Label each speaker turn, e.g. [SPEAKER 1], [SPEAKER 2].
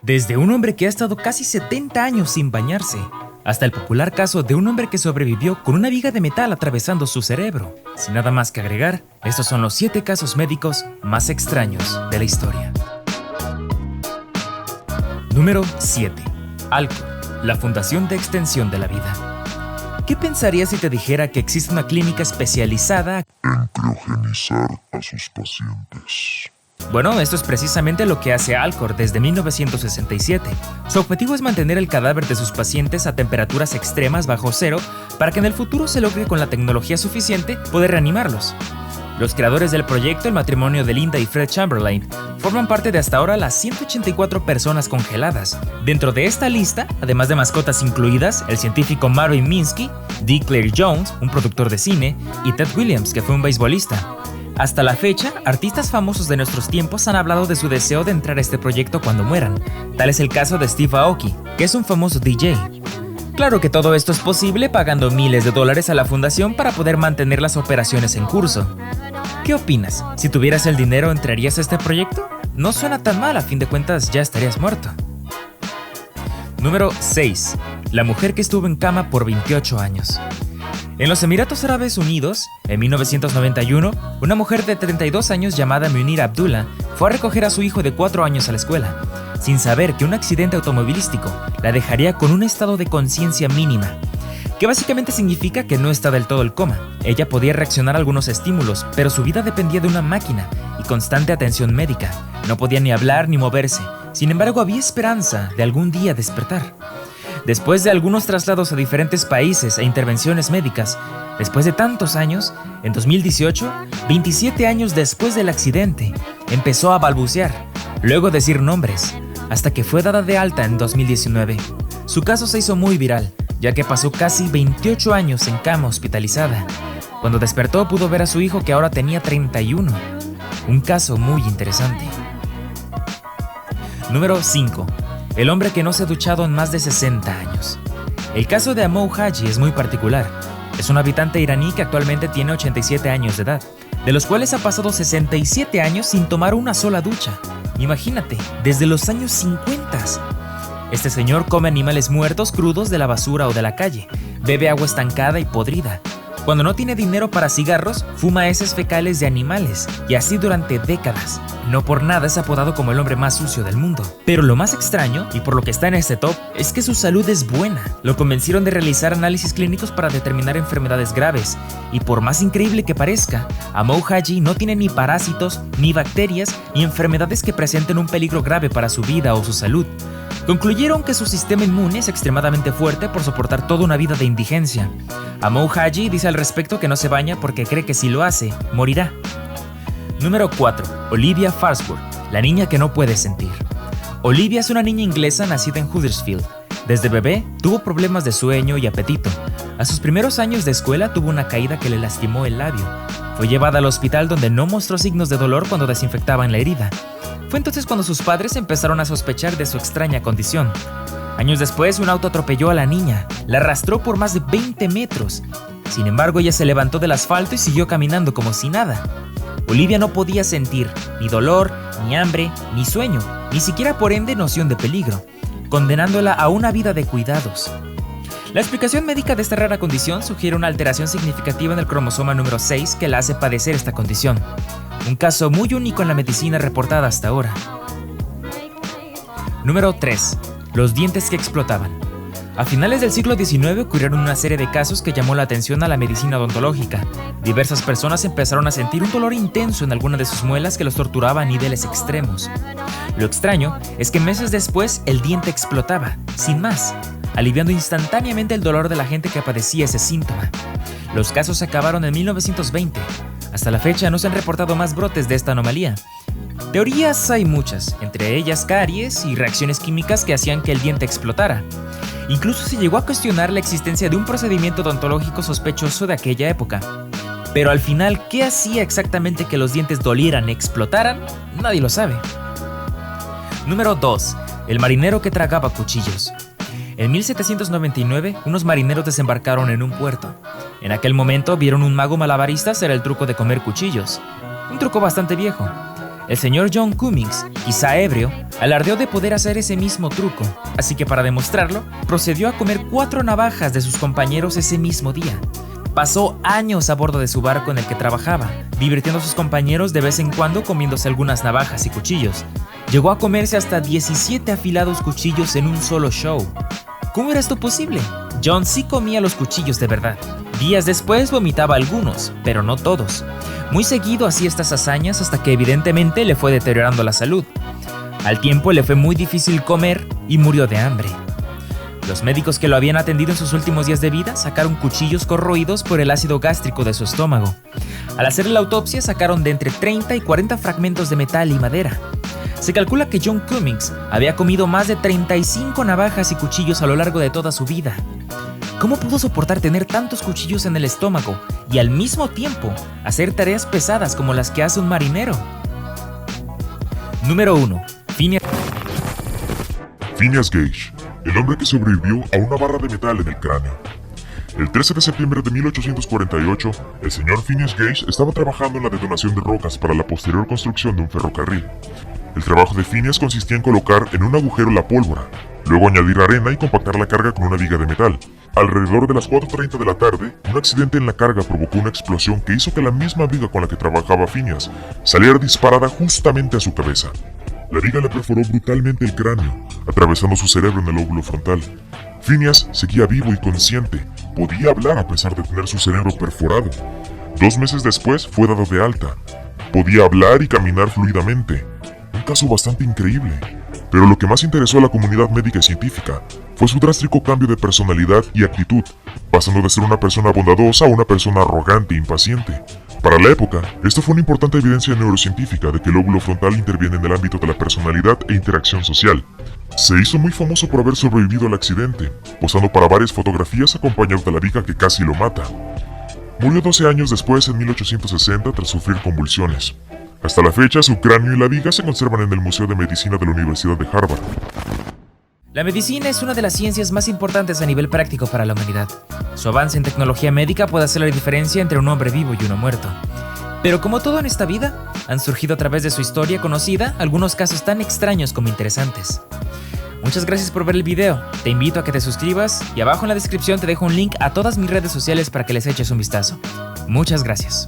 [SPEAKER 1] Desde un hombre que ha estado casi 70 años sin bañarse, hasta el popular caso de un hombre que sobrevivió con una viga de metal atravesando su cerebro. Sin nada más que agregar, estos son los 7 casos médicos más extraños de la historia. Número 7. Alcor, la Fundación de Extensión de la Vida. ¿Qué pensarías si te dijera que existe una clínica especializada
[SPEAKER 2] en criogenizar a sus pacientes?
[SPEAKER 1] Bueno, esto es precisamente lo que hace Alcor desde 1967. Su objetivo es mantener el cadáver de sus pacientes a temperaturas extremas bajo cero para que en el futuro se logre con la tecnología suficiente poder reanimarlos. Los creadores del proyecto, el matrimonio de Linda y Fred Chamberlain, forman parte de hasta ahora las 184 personas congeladas. Dentro de esta lista, además de mascotas incluidas, el científico Marvin Minsky, D. Claire Jones, un productor de cine, y Ted Williams, que fue un beisbolista. Hasta la fecha, artistas famosos de nuestros tiempos han hablado de su deseo de entrar a este proyecto cuando mueran. Tal es el caso de Steve Aoki, que es un famoso DJ. Claro que todo esto es posible pagando miles de dólares a la fundación para poder mantener las operaciones en curso. ¿Qué opinas? Si tuvieras el dinero, ¿entrarías a este proyecto? No suena tan mal, a fin de cuentas ya estarías muerto. Número 6. La mujer que estuvo en cama por 28 años. En los Emiratos Árabes Unidos, en 1991, una mujer de 32 años llamada Munir Abdullah fue a recoger a su hijo de 4 años a la escuela, sin saber que un accidente automovilístico la dejaría con un estado de conciencia mínima, que básicamente significa que no está del todo el coma. Ella podía reaccionar a algunos estímulos, pero su vida dependía de una máquina y constante atención médica. No podía ni hablar ni moverse. Sin embargo, había esperanza de algún día despertar. Después de algunos traslados a diferentes países e intervenciones médicas, después de tantos años, en 2018, 27 años después del accidente, empezó a balbucear, luego decir nombres, hasta que fue dada de alta en 2019. Su caso se hizo muy viral, ya que pasó casi 28 años en cama hospitalizada. Cuando despertó pudo ver a su hijo, que ahora tenía 31. Un caso muy interesante. Número 5. El hombre que no se ha duchado en más de 60 años. El caso de Amou Haji es muy particular. Es un habitante iraní que actualmente tiene 87 años de edad, de los cuales ha pasado 67 años sin tomar una sola ducha. Imagínate, desde los años 50. Este señor come animales muertos crudos de la basura o de la calle, bebe agua estancada y podrida. Cuando no tiene dinero para cigarros, fuma heces fecales de animales, y así durante décadas. No por nada es apodado como el hombre más sucio del mundo. Pero lo más extraño, y por lo que está en este top, es que su salud es buena. Lo convencieron de realizar análisis clínicos para determinar enfermedades graves, y por más increíble que parezca, Amou Haji no tiene ni parásitos, ni bacterias, ni enfermedades que presenten un peligro grave para su vida o su salud. Concluyeron que su sistema inmune es extremadamente fuerte por soportar toda una vida de indigencia. Amou Haji dice al respecto que no se baña porque cree que si lo hace, morirá. Número 4. Olivia Farnsworth, la niña que no puede sentir. Olivia es una niña inglesa nacida en Huddersfield. Desde bebé tuvo problemas de sueño y apetito. A sus primeros años de escuela tuvo una caída que le lastimó el labio. Fue llevada al hospital, donde no mostró signos de dolor cuando desinfectaban la herida. Fue entonces cuando sus padres empezaron a sospechar de su extraña condición. Años después, un auto atropelló a la niña, la arrastró por más de 20 metros. Sin embargo, ella se levantó del asfalto y siguió caminando como si nada. Olivia no podía sentir ni dolor, ni hambre, ni sueño, ni siquiera por ende noción de peligro, condenándola a una vida de cuidados. La explicación médica de esta rara condición sugiere una alteración significativa en el cromosoma número 6 que la hace padecer esta condición. Un caso muy único en la medicina reportada hasta ahora. Número 3. Los dientes que explotaban. A finales del siglo XIX ocurrieron una serie de casos que llamó la atención a la medicina odontológica. Diversas personas empezaron a sentir un dolor intenso en alguna de sus muelas que los torturaba a niveles extremos. Lo extraño es que meses después el diente explotaba, sin más, aliviando instantáneamente el dolor de la gente que padecía ese síntoma. Los casos se acabaron en 1920. Hasta la fecha no se han reportado más brotes de esta anomalía. Teorías hay muchas, entre ellas caries y reacciones químicas que hacían que el diente explotara. Incluso se llegó a cuestionar la existencia de un procedimiento odontológico sospechoso de aquella época. Pero al final, ¿qué hacía exactamente que los dientes dolieran y explotaran? Nadie lo sabe. Número 2. El marinero que tragaba cuchillos. En 1799, unos marineros desembarcaron en un puerto. En aquel momento vieron un mago malabarista hacer el truco de comer cuchillos. Un truco bastante viejo. El señor John Cummings, quizá ebrio, alardeó de poder hacer ese mismo truco, así que para demostrarlo, procedió a comer 4 navajas de sus compañeros ese mismo día. Pasó años a bordo de su barco en el que trabajaba, divirtiendo a sus compañeros de vez en cuando comiéndose algunas navajas y cuchillos. Llegó a comerse hasta 17 afilados cuchillos en un solo show. ¿Cómo era esto posible? John sí comía los cuchillos de verdad. Días después vomitaba algunos, pero no todos. Muy seguido hacía estas hazañas hasta que evidentemente le fue deteriorando la salud. Al tiempo le fue muy difícil comer y murió de hambre. Los médicos que lo habían atendido en sus últimos días de vida sacaron cuchillos corroídos por el ácido gástrico de su estómago. Al hacer la autopsia sacaron de entre 30 y 40 fragmentos de metal y madera. Se calcula que John Cummings había comido más de 35 navajas y cuchillos a lo largo de toda su vida. ¿Cómo pudo soportar tener tantos cuchillos en el estómago y al mismo tiempo hacer tareas pesadas como las que hace un marinero? Número 1.
[SPEAKER 2] Phineas Gage, el hombre que sobrevivió a una barra de metal en el cráneo. El 13 de septiembre de 1848, el señor Phineas Gage estaba trabajando en la detonación de rocas para la posterior construcción de un ferrocarril. El trabajo de Phineas consistía en colocar en un agujero la pólvora, luego añadir arena y compactar la carga con una viga de metal. Alrededor de las 4:30 de la tarde, un accidente en la carga provocó una explosión que hizo que la misma viga con la que trabajaba Phineas saliera disparada justamente a su cabeza. La viga le perforó brutalmente el cráneo, atravesando su cerebro en el lóbulo frontal. Phineas seguía vivo y consciente, podía hablar a pesar de tener su cerebro perforado. 2 meses después fue dado de alta. Podía hablar y caminar fluidamente. Un caso bastante increíble. Pero lo que más interesó a la comunidad médica y científica fue su drástico cambio de personalidad y actitud, pasando de ser una persona bondadosa a una persona arrogante e impaciente. Para la época, esto fue una importante evidencia neurocientífica de que el lóbulo frontal interviene en el ámbito de la personalidad e interacción social. Se hizo muy famoso por haber sobrevivido al accidente, posando para varias fotografías acompañado de la viga que casi lo mata. Murió 12 años después, en 1860, tras sufrir convulsiones. Hasta la fecha, su cráneo y la viga se conservan en el Museo de Medicina de la Universidad de Harvard.
[SPEAKER 1] La medicina es una de las ciencias más importantes a nivel práctico para la humanidad. Su avance en tecnología médica puede hacer la diferencia entre un hombre vivo y uno muerto. Pero como todo en esta vida, han surgido a través de su historia conocida algunos casos tan extraños como interesantes. Muchas gracias por ver el video, te invito a que te suscribas y abajo en la descripción te dejo un link a todas mis redes sociales para que les eches un vistazo. Muchas gracias.